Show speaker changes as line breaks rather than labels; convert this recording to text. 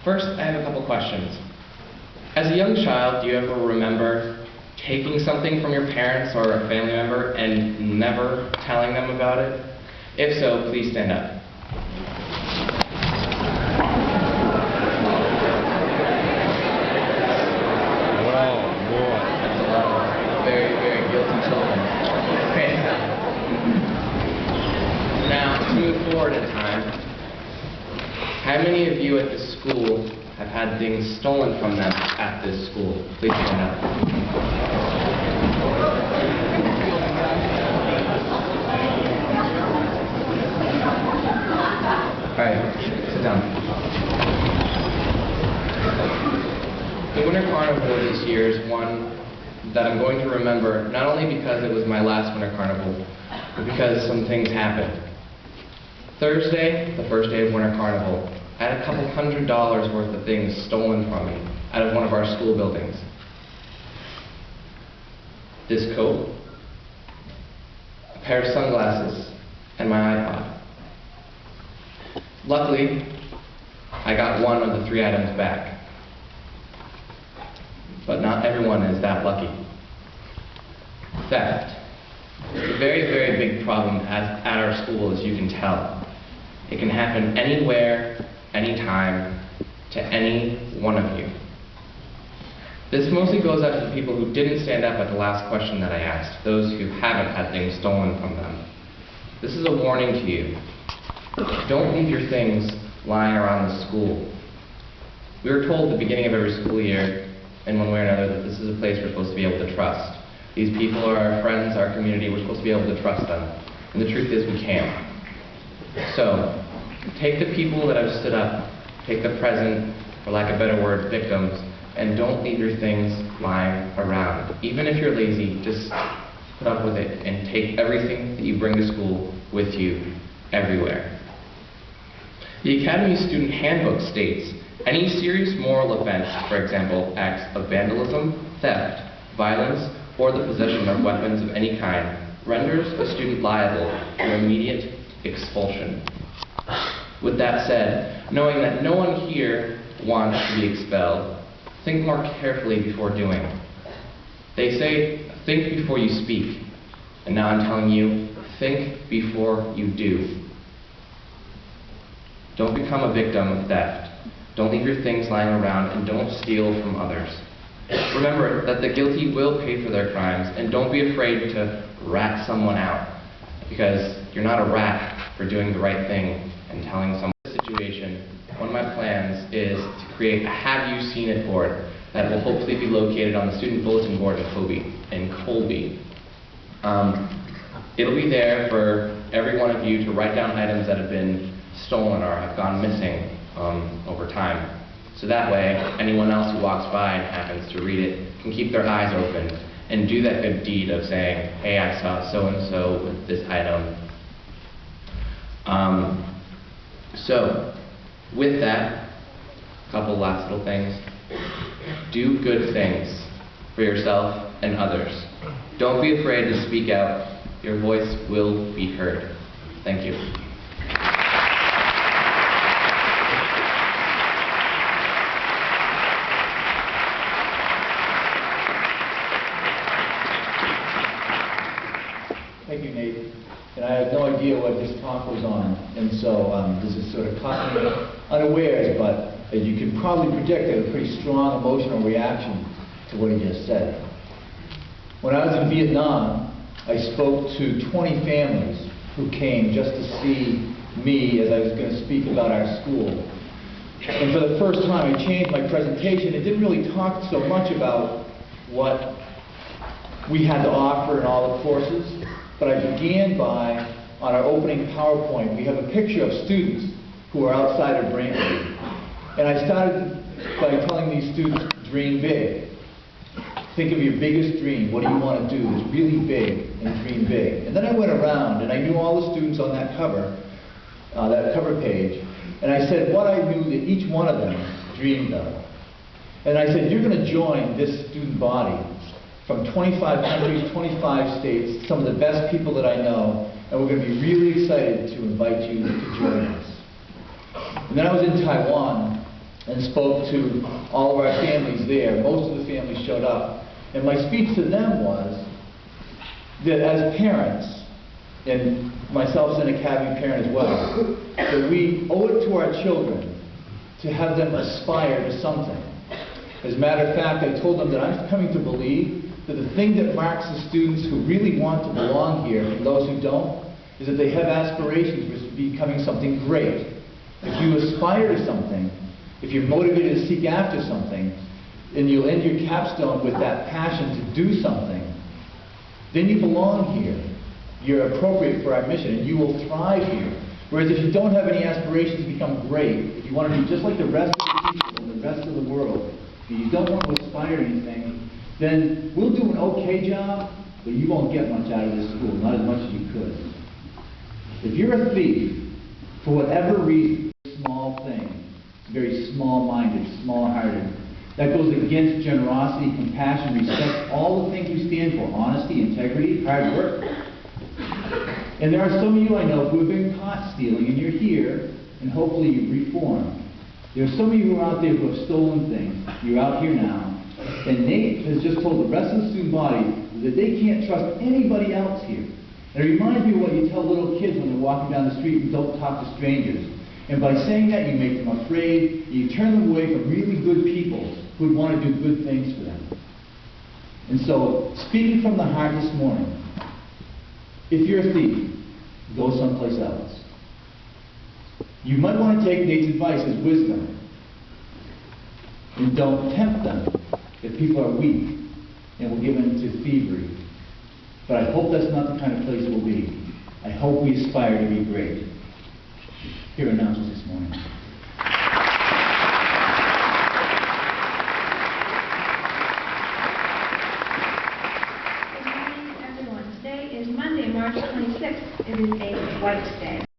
First, I have a couple questions. As a young child, do you ever remember taking something from your parents or a family member and never telling them about it? If so, please stand up. Very, very guilty children. Okay. Now, to move forward in time, how many of you at this school have had things stolen from them at this school? Please stand up. All right, sit down. The Winter Carnival this year is one that I'm going to remember, not only because it was my last Winter Carnival, but because some things happened. Thursday, the first day of Winter Carnival, I had a couple $100 worth of things stolen from me out of one of our school buildings. This coat, a pair of sunglasses, and my iPod. Luckily, I got one of the 3 items back. But not everyone is that lucky. Theft. It's a very, very big problem at our school, as you can tell. It can happen anywhere, anytime, to any one of you. This mostly goes out to the people who didn't stand up at the last question that I asked, those who haven't had things stolen from them. This is a warning to you. Don't leave your things lying around the school. We were told at the beginning of every school year, in one way or another, that this is a place we're supposed to be able to trust. These people are our friends, our community, we're supposed to be able to trust them. And the truth is we can't. So, take the people that have stood up, take the present, for lack of a better word, victims, and don't leave your things lying around. Even if you're lazy, just put up with it and take everything that you bring to school with you, everywhere. The Academy Student Handbook states, any serious moral offense, for example, acts of vandalism, theft, violence, or the possession of weapons of any kind, renders a student liable for immediate expulsion. With that said, knowing that no one here wants to be expelled, think more carefully before doing. They say, think before you speak. And now I'm telling you, think before you do. Don't become a victim of theft. Don't leave your things lying around, and don't steal from others. Remember that the guilty will pay for their crimes, and don't be afraid to rat someone out, because you're not a rat for doing the right thing and telling someone. In this situation, one of my plans is to create a Have You Seen It board that will hopefully be located on the student bulletin board in Colby. It'll be there for every one of you to write down items that have been stolen or have gone missing over time. So that way, anyone else who walks by and happens to read it can keep their eyes open and do that good deed of saying, hey, I saw so-and-so with this item. So, with that, a couple last little things. Do good things for yourself and others. Don't be afraid to speak out. Your voice will be heard. Thank you.
Thank you, Nate. And I had no idea what this talk was on, and so this is sort of caught me unawares, but as you can probably predict, I had a pretty strong emotional reaction to what he just said. When I was in Vietnam, I spoke to 20 families who came just to see me as I was going to speak about our school. And for the first time, I changed my presentation. It didn't really talk so much about what we had to offer in all the courses, but I began by, on our opening PowerPoint, we have a picture of students who are outside of Brantley. And I started by telling these students, dream big. Think of your biggest dream. What do you want to do? It's really big, and dream big. And then I went around, and I knew all the students on that cover page, and I said what I knew that each one of them dreamed of. And I said, you're going to join this student body from 25 countries, 25 states, some of the best people that I know, and we're going to be really excited to invite you to join us. And then I was in Taiwan, and spoke to all of our families there. Most of the families showed up. And my speech to them was that as parents, and myself as an academy parent as well, that we owe it to our children to have them aspire to something. As a matter of fact, I told them that I'm coming to believe that the thing that marks the students who really want to belong here from those who don't is that they have aspirations for becoming something great. If you aspire to something, if you're motivated to seek after something, and you'll end your capstone with that passion to do something, then you belong here. You're appropriate for our mission, and you will thrive here. Whereas if you don't have any aspirations to become great, if you want to be just like the rest of the people and the rest of the world, and you don't want to aspire to anything, then we'll do an okay job, but you won't get much out of this school, not as much as you could. If you're a thief, for whatever reason, small thing, very small-minded, small-hearted, that goes against generosity, compassion, respect, all the things we stand for, honesty, integrity, hard work. And there are some of you I know who have been caught stealing, and you're here, and hopefully you've reformed. There are some of you who are out there who have stolen things. You're out here now. And Nate has just told the rest of the student body that they can't trust anybody else here. And it reminds me of what you tell little kids when they're walking down the street and don't talk to strangers. And by saying that, you make them afraid, you turn them away from really good people who would want to do good things for them. And so, speaking from the heart this morning, if you're a thief, go someplace else. You might want to take Nate's advice as wisdom. And don't tempt them if people are weak and will give in to thievery. But I hope that's not the kind of place we'll be. I hope we aspire to be great. Here are announcements this morning.
Good morning, everyone. Today is Monday, March 26th. It is a White Day.